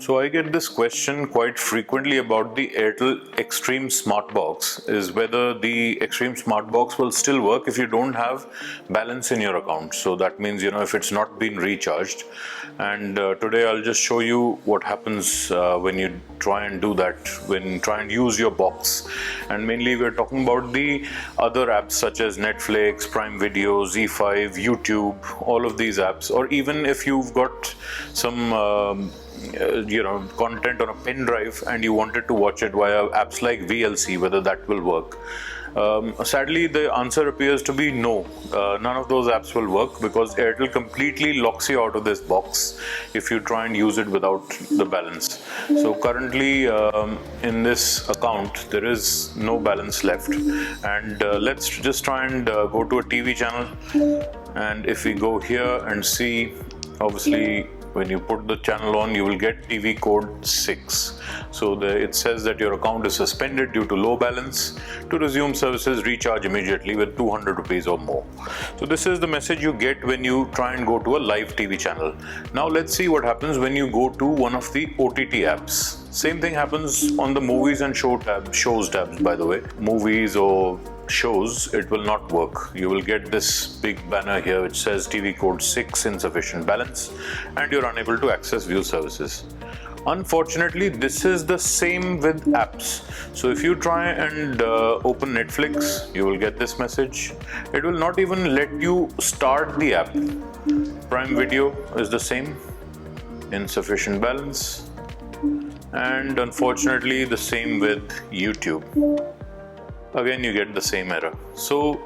So I get this question quite frequently about the Airtel Xstream Smart Box, is whether the Xstream Smart Box will still work if you don't have balance in your account. So that means, if it's not been recharged. And today I'll just show you what happens when you try and do that, when you try and use your box. And mainly we're talking about the other apps such as Netflix, Prime Video, Z5, YouTube, all of these apps, or even if you've got some content on a pen drive and you wanted to watch it via apps like VLC, whether that will work. Sadly, the answer appears to be no. None of those apps will work because Airtel completely locks you out of this box if you try and use it without the balance. So currently in this account there is no balance left, and let's just try and go to a TV channel. And if we go here and see, obviously when you put the channel on, you will get TV code 6. So it says that your account is suspended due to low balance. To resume services, recharge immediately with 200 rupees or more. So this is the message you get when you try and go to a live TV channel. Now let's see what happens when you go to one of the OTT apps. Same thing happens on the movies and shows tabs, by the way. Movies or shows, it will not work. You will get this big banner here which says TV code 6, insufficient balance, and you're unable to access view services. Unfortunately, this is the same with apps. So if you try and open Netflix, you will get this message. It will not even let you start the app. Prime Video is the same, insufficient balance, and unfortunately the same with YouTube. Again, you get the same error. So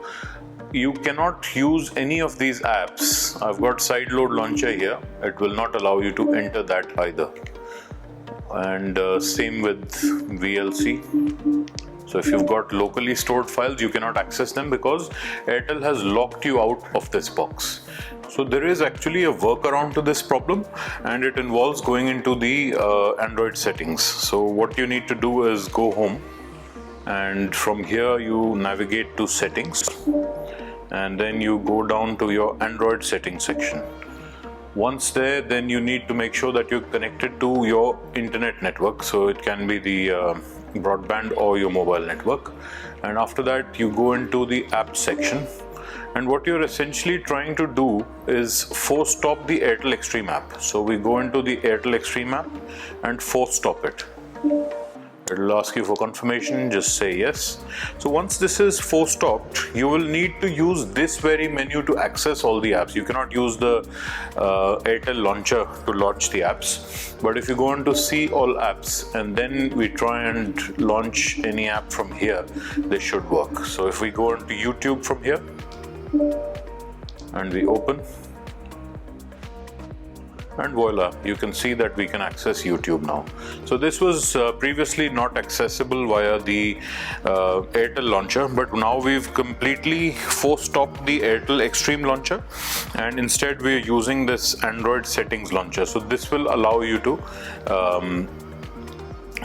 you cannot use any of these apps. I've got sideload launcher here. It will not allow you to enter that either. And same with VLC. So if you've got locally stored files, you cannot access them because Airtel has locked you out of this box. So there is actually a workaround to this problem, and it involves going into the Android settings. So what you need to do is go home, and from here you navigate to settings, and then you go down to your Android settings section. Once there, then you need to make sure that you're connected to your internet network. So it can be the broadband or your mobile network. And after that, you go into the app section. And what you're essentially trying to do is force stop the Airtel Xstream app. So we go into the Airtel Xstream app and force stop it. It will ask you for confirmation, just say yes. So once this is force stopped, you will need to use this very menu to access all the apps. You cannot use the Airtel launcher to launch the apps. But if you go into see all apps and then we try and launch any app from here, this should work. So if we go into YouTube from here and we open, and voila, you can see that we can access YouTube now. So this was previously not accessible via the Airtel launcher, but now we've completely force stopped the Airtel Xstream launcher, and instead we're using this Android settings launcher. So this will allow you to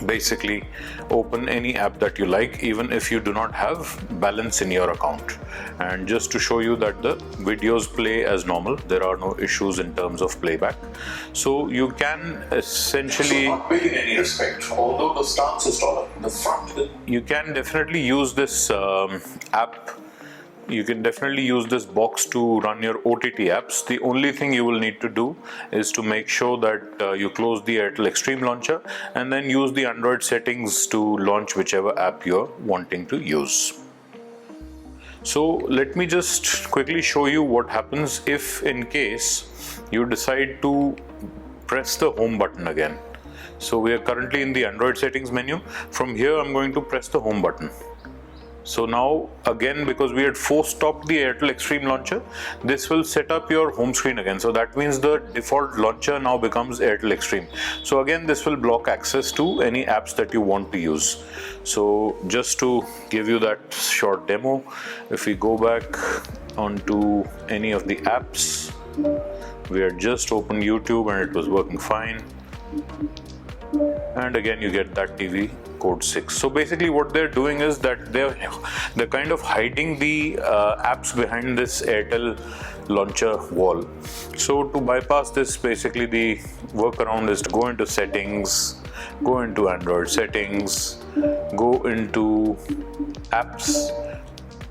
basically open any app that you like, even if you do not have balance in your account. And just to show you that the videos play as normal, there are no issues in terms of playback. So you can essentially, not big in any respect, although the stance is taller in the front. You can definitely use this app. You can definitely use this box to run your OTT apps. The only thing you will need to do is to make sure that you close the Airtel Xstream launcher and then use the Android settings to launch whichever app you're wanting to use. So let me just quickly show you what happens if in case you decide to press the home button again. So we are currently in the Android settings menu. From here I'm going to press the home button. So now again, because we had force stopped the Airtel Xstream launcher, this will set up your home screen again. So that means the default launcher now becomes Airtel Xstream. So again, this will block access to any apps that you want to use. So just to give you that short demo, if we go back onto any of the apps, we had just opened YouTube and it was working fine. And again, you get that TV code 6. So basically what they're doing is that they're kind of hiding the apps behind this Airtel launcher wall. So to bypass this, basically the workaround is to go into settings, go into Android settings, go into apps,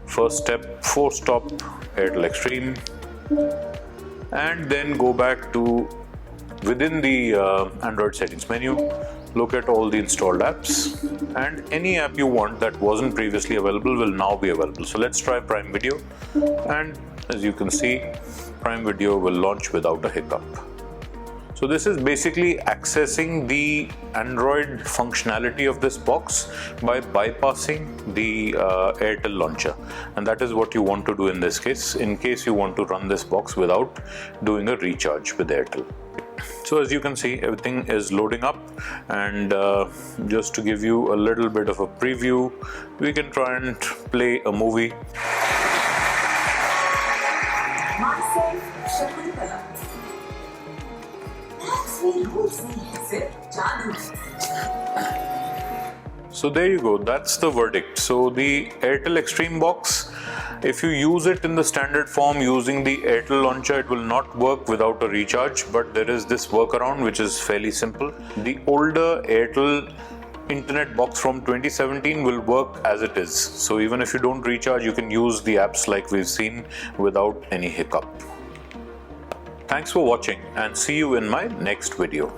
first step force stop Airtel Xstream, and then go back to within the Android settings menu, look at all the installed apps, and any app you want that wasn't previously available will now be available. So let's try Prime Video, and as you can see, Prime Video will launch without a hiccup. So this is basically accessing the Android functionality of this box by bypassing the Airtel launcher, and that is what you want to do in this case, in case you want to run this box without doing a recharge with Airtel. So as you can see, everything is loading up, and just to give you a little bit of a preview, we can try and play a movie. So there you go, that's the verdict. So the Airtel Xstream Box, if you use it in the standard form using the Airtel launcher, it will not work without a recharge, but there is this workaround which is fairly simple. The older Airtel internet box from 2017 will work as it is. So even if you don't recharge, you can use the apps like we've seen without any hiccup. Thanks for watching, and see you in my next video.